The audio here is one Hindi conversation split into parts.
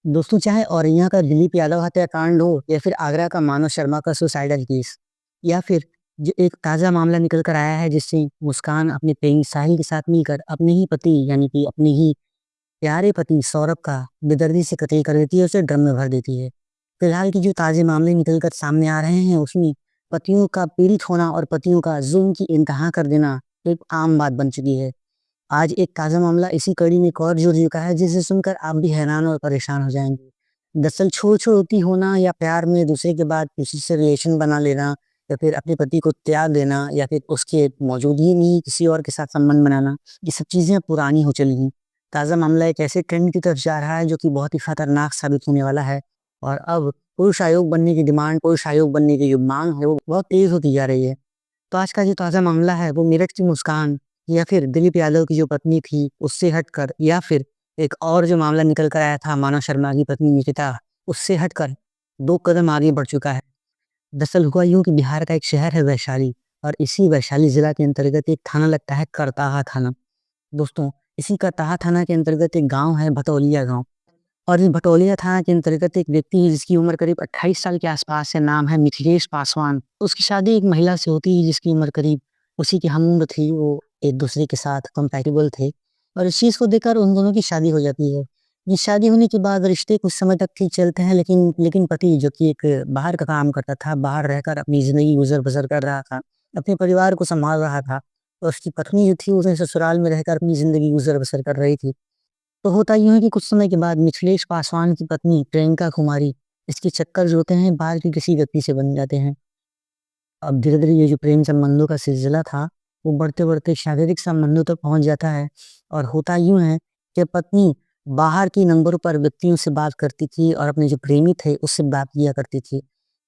दोस्तों, चाहे औरैया का दिलीप यादव हत्याकांड हो या फिर आगरा का मानव शर्मा का सुसाइडल केस या फिर जो एक ताज़ा मामला निकल कर आया है जिससे मुस्कान अपने प्रेमी साहिल के साथ मिलकर अपने ही पति यानी कि अपने ही प्यारे पति सौरभ का बेदर्दी से कत्ल कर देती है, उसे ड्रम में भर देती है। फिलहाल की जो ताज़े मामले निकल कर सामने आ रहे हैं उसमें पतियों का पीड़ित होना और पतियों का जुल्म की इंतहा कर देना एक आम बात बन चुकी है। आज एक ताज़ा मामला इसी कड़ी में एक और जुड़ चुका है जिसे सुनकर आप भी हैरान और परेशान हो जाएंगे। दरअसल छोड़-छोड़ती होना या प्यार में दूसरे के बाद किसी से रिलेशन बना लेना या फिर अपने पति को त्याग देना या फिर उसके मौजूदगी में ही किसी और के साथ संबंध बनाना, ये सब चीज़ें अब पुरानी हो चली हैं। ताज़ा मामला एक ऐसे ट्रेंड की तरफ जा रहा है जो कि बहुत ही खतरनाक साबित होने वाला है और अब पुरुष आयोग बनने की डिमांड, पुरुष आयोग बनने की जो माँग है वो बहुत तेज़ होती जा रही है। तो आज का जो ताज़ा मामला है वो मेरठ की मुस्कान या फिर दिलीप यादव की जो पत्नी थी उससे हटकर या फिर एक और जो मामला निकल कर आया था मानव शर्मा की पत्नी निकिता, उससे हटकर 2 कदम आगे बढ़ चुका है। दरअसल हुआ यूँ कि बिहार का एक शहर है वैशाली और इसी वैशाली ज़िला के अंतर्गत एक थाना लगता है करताहा थाना। दोस्तों, इसी करताहा थाना के अंतर्गत एक गाँव है भटौलिया गाँव और इस भटौलिया थाना के अंतर्गत एक व्यक्ति है जिसकी उम्र करीब 28 साल के आसपास है, नाम है मिथिलेश पासवान। उसकी शादी एक महिला से होती है जिसकी उम्र करीब उसी की हम-उम्र थी, वो एक-दूसरे के साथ कंपैटिबल थे और इस चीज़ को देखकर उन दोनों की शादी हो जाती है। ये शादी होने के बाद रिश्ते कुछ समय तक ठीक चलते हैं लेकिन लेकिन पति जो कि एक बाहर का काम करता था, बाहर रहकर अपनी ज़िंदगी गुज़र-बसर कर रहा था, अपने परिवार को सँभाल रहा था और उसकी पत्नी जो थी उसे ससुराल में रहकर अपनी ज़िंदगी गुज़र-बसर कर रही थी। तो होता यूँ है कि कुछ समय के बाद मिथिलेश पासवान की पत्नी प्रियंका कुमारी, इसके चक्कर जो होते हैं बाहर के किसी व्यक्ति से बन जाते हैं। अब धीरे-धीरे ये जो प्रेम संबंधों का सिलसिला था, वो बढ़ते-बढ़ते शारीरिक संबंधों तक पहुँच जाता है और होता यूँ है कि पत्नी बाहर की नंबरों पर व्यक्तियों से बात करती थी और अपने जो प्रेमी थे उससे बात किया करती थी।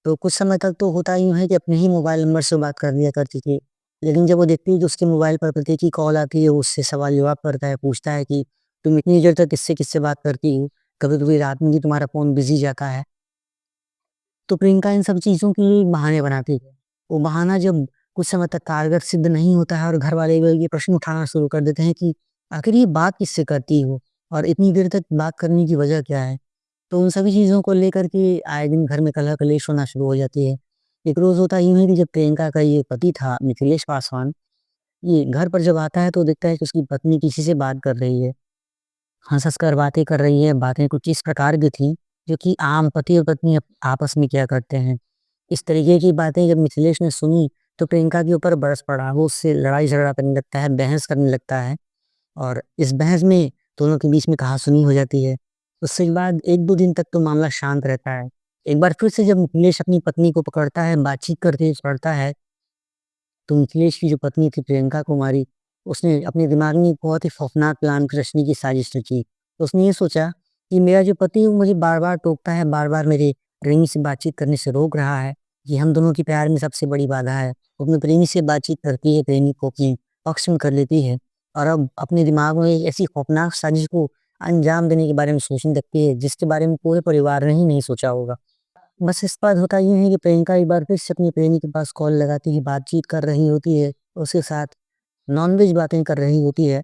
तो कुछ समय तक तो होता यूँ है कि अपने ही मोबाइल नंबर से बात कर लिया करती थी। लेकिन जब वो देखती है कि उसके मोबाइल पर पति की कॉल आती है, वो उससे सवाल-जवाब करता है, पूछता है कि तुम इतनी देर तक किससे-किससे बात करती हो? कभी-कभी रात में भी तुम्हारा फ़ोन बिज़ी जाता है। तो प्रियंका इन सब चीज़ों के लिए बहाने बनाती है। वो बहाना जब कुछ समय तक कारगर सिद्ध नहीं होता है और घरवाले वो ये प्रश्न उठाना शुरू कर देते हैं कि आखिर ये बात किससे करती हो? और इतनी देर तक बात करने की वजह क्या है? तो उन सभी चीज़ों को लेकर के आए दिन घर में कलह-कलेश होना शुरू हो जाती है। एक रोज़ होता यूँ है कि जब प्रियंका का ये पति था मिथिलेश पासवान, ये घर पर जब आता है तो देखता है कि उसकी पत्नी किसी से बात कर रही है। हँस-हँस कर बातें कर रही है, बातें कुछ इस प्रकार की थी, जो कि आम पति और पत्नी आपस में किया करते हैं। इस तरीके की बातें जब मिथिलेश ने सुनी, तो प्रियंका के ऊपर बरस पड़ा। वो उससे लड़ाई-झगड़ा करने लगता है, बहस करने लगता है और इस बहस में दोनों के बीच में कहा-सुनी हो जाती है। उसके बाद 1-2 दिन तक तो मामला शांत रहता है। एक बार फिर से जब मिथिलेश अपनी पत्नी को पकड़ता है, बातचीत करते हुए पकड़ता है, तो मिथिलेश की जो पत्नी थी प्रियंका कुमारी, उसने अपने दिमाग में एक बहुत ही खौफनाक प्लान रचने की साजिश रची। तो उसने ये सोचा कि मेरा जो पति है वो मुझे बार-बार टोकता है, बार-बार मेरे प्रेमी से बातचीत करने से रोक रहा है, ये हम दोनों के प्यार में सबसे बड़ी बाधा है। वो अपने प्रेमी से बातचीत करती है, प्रेमी को अपने पक्ष में कर लेती है और अब अपने दिमाग में एक ऐसी खौफनाक साजिश को अंजाम देने के बारे में सोचने लगती है, जिसके बारे में पूरे परिवार ने ही नहीं सोचा होगा। बस इस बाद होता ये है कि प्रियंका एक बार फिर से अपने प्रेमी के पास कॉल लगाती है, बातचीत कर रही होती है, उसके साथ नॉन-वेज बातें कर रही होती है।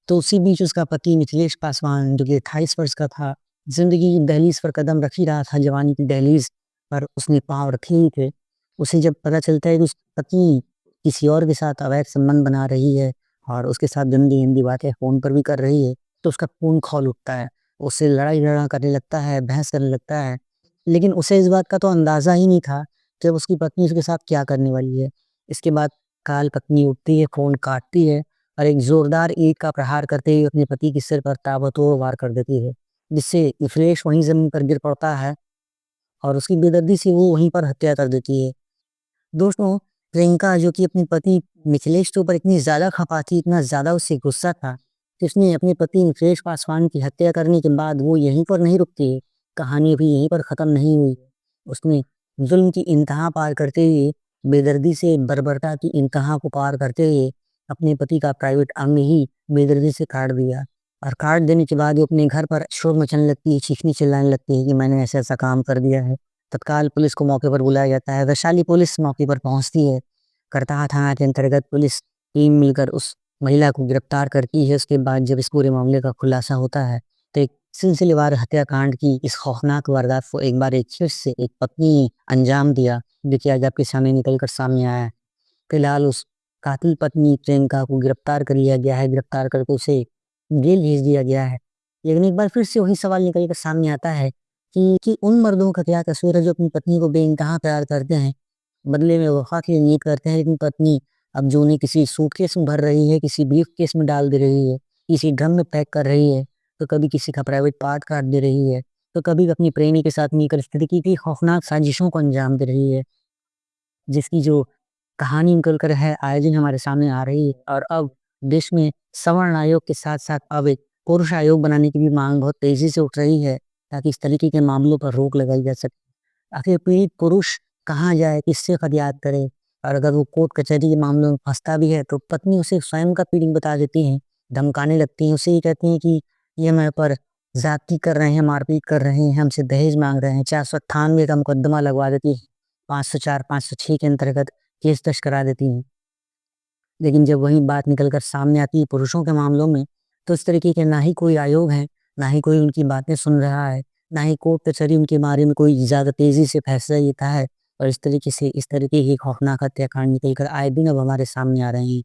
तो उसी बीच उसका पति मिथिलेश पासवान जो कि 28 वर्ष का था, ज़िंदगी की दहलीज़ पर कदम रख ही रहा था, जवानी की दहलीज़ पर उसने पाँव रखे ही थे। उसे जब पता चलता है कि उसकी पत्नी किसी और के साथ अवैध संबंध बना रही है और उसके साथ गंदी-गंदी बातें फ़ोन पर भी कर रही है, तो उसका खून खौल उठता है। उससे लड़ाई-झगड़ा करने लगता है, बहस करने लगता है। लेकिन उसे इस बात का तो अंदाज़ा ही नहीं था कि अब उसकी पत्नी उसके साथ क्या करने वाली है। इसके बाद काल पत्नी उठती है, फ़ोन काटती है और एक ज़ोरदार ईंट का प्रहार करते हुए अपने पति के सिर पर ताबड़तोड़ वार कर देती है, जिससे मिथिलेश वहीं ज़मीन पर गिर पड़ता है और उसकी बेदर्दी से वो वहीं पर हत्या कर देती है। दोस्तों, प्रियंका जो कि अपने पति मिथिलेश के ऊपर इतनी ज़्यादा खफ़ा थी, इतना ज़्यादा उससे गुस्सा था, कि उसने अपने पति मिथिलेश पासवान की हत्या करने के बाद वो यहीं पर नहीं रुकती है, कहानी अभी यहीं पर ख़त्म नहीं हुई है। उसने ज़ुल्म की इंतहा पार करते हुए, बेदर्दी से बर्बरता की इंतहा को पार करते हुए, अपने पति का प्राइवेट अंग ही बेदर्दी से काट दिया और काट देने के बाद वो अपने घर पर शोर मचाने लगती है, चीखने-चिल्लाने लगती है कि मैंने ऐसा-ऐसा काम कर दिया है। तत्काल पुलिस को मौके पर बुलाया जाता है। वैशाली पुलिस मौके पर पहुँचती है। करताहा थाना के अंतर्गत पुलिस टीम मिलकर उस महिला को गिरफ्तार करती है। उसके बाद जब इस पूरे मामले का खुलासा होता है, तो एक सिलसिलेवार हत्याकांड की इस खौफनाक वारदात को एक बार एक फिर से एक पत्नी ने अंजाम दिया, जो कि आज आपके सामने निकल कर सामने आया है। फिलहाल उस कातिल पत्नी प्रियंका को गिरफ्तार कर लिया गया है, गिरफ्तार करके उसे जेल भेज दिया गया है। लेकिन एक बार फिर से वही सवाल निकल कर सामने आता है कि उन मर्दों का क्या कसूर है जो अपनी पत्नी को बेइंतहा प्यार करते हैं, बदले में वफ़ा की नीयत करते हैं, लेकिन पत्नी अब जो उन्हें किसी सूटकेस में भर रही है, किसी ब्रीफ़केस में डाल दे रही है, किसी ड्रम में पैक कर रही है, तो कभी किसी का प्राइवेट पार्ट काट दे रही है, तो कभी अपनी प्रेमी के साथ मिलकर इस तरीके की खौफनाक साजिशों को अंजाम दे रही है, जिसकी जो कहानी निकल कर है आए दिन हमारे सामने आ रही है। और अब देश में सवर्ण आयोग के साथ-साथ अब एक पुरुष आयोग बनाने की भी माँग बहुत तेज़ी से उठ रही है, ताकि इस तरीके के मामलों पर रोक लगाई जा सके। आखिर पीड़ित पुरुष कहाँ जाए, किससे फरियाद करे? और अगर वो कोर्ट कचहरी के मामलों में फँसता भी है, तो पत्नी उसे स्वयं का पीड़ित बता देती हैं, धमकाने लगती हैं, उसे ये कहती हैं कि ये मेरे पर ज़्यादती कर रहे हैं, मारपीट कर रहे हैं, हमसे दहेज माँग रहे हैं। 498 का मुकदमा लगवा देती हैं, 504, 506 के अंतर्गत केस दर्ज करा देती हैं। लेकिन जब वही बात निकल कर सामने आती है पुरुषों के मामलों में, तो इस तरीके के ना ही कोई आयोग है, ना ही कोई उनकी बातें सुन रहा है, ना ही कोर्ट कचहरी उनके बारे में कोई ज़्यादा तेज़ी से फैसला लेता है। और इस तरीके के खौफनाक हत्याकांड निकल कर आए दिन अब हमारे सामने आ रहे हैं।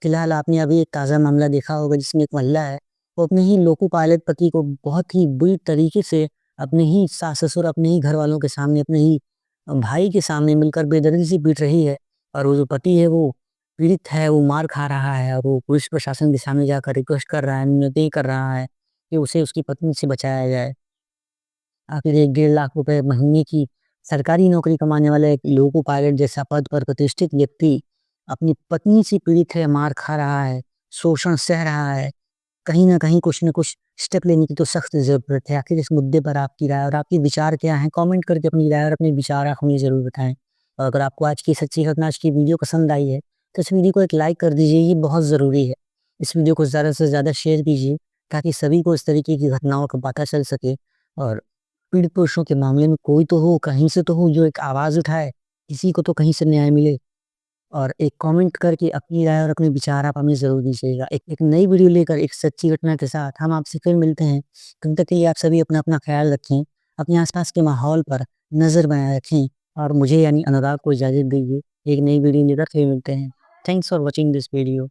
फिलहाल आपने अभी एक ताज़ा मामला देखा होगा, जिसमें एक महिला है, वो अपने ही लोको पायलट पति को बहुत ही बुरी तरीके से अपने ही सास-ससुर, अपने ही घरवालों के सामने, अपने ही भाई के सामने मिलकर बेदर्दी से पीट रही है। और वो जो पति है वो पीड़ित है, वो मार खा रहा है, और वो पुलिस प्रशासन के सामने जाकर रिक्वेस्ट कर रहा है, विनती कर रहा है कि उसे उसकी पत्नी से बचाया जाए। आखिर 1 डेढ़ लाख रुपए महीने की सरकारी नौकरी कमाने वाला एक लोको पायलट जैसा पद पर प्रतिष्ठित व्यक्ति अपनी पत्नी से पीड़ित है, मार खा रहा है, शोषण सह रहा है। कहीं न कहीं कुछ न कुछ स्टेप लेने की तो सख्त ज़रूरत है। आखिर इस मुद्दे पर आपकी राय और आपके विचार क्या हैं? कमेंट करके अपनी राय और अपने विचार आप हमें ज़रूर बताएँ। और अगर आपको आज की सच्ची घटना, आज की वीडियो पसंद आई है, तो इस वीडियो को एक लाइक कर दीजिए, ये बहुत ज़रूरी है। इस वीडियो को ज़्यादा से ज़्यादा शेयर कीजिए, ताकि सभी को इस तरीके की घटनाओं का पता चल सके। और पीड़ित पुरुषों के मामले में कोई तो हो, कहीं से तो हो, जो एक आवाज़ उठाए, किसी को तो कहीं से न्याय मिले। और एक कमेंट करके अपनी राय और अपने विचार आप हमें ज़रूर दीजिएगा। एक एक नई वीडियो लेकर एक सच्ची घटना के साथ हम आपसे फिर मिलते हैं। तब तक के लिए आप सभी अपना-अपना ख़्याल रखें, अपने आस-पास के माहौल पर नज़र बनाए रखें, और मुझे यानी अनुराग को इजाज़त दीजिए। एक नई वीडियो लेकर फिर मिलते हैं। Thanks for watching this video.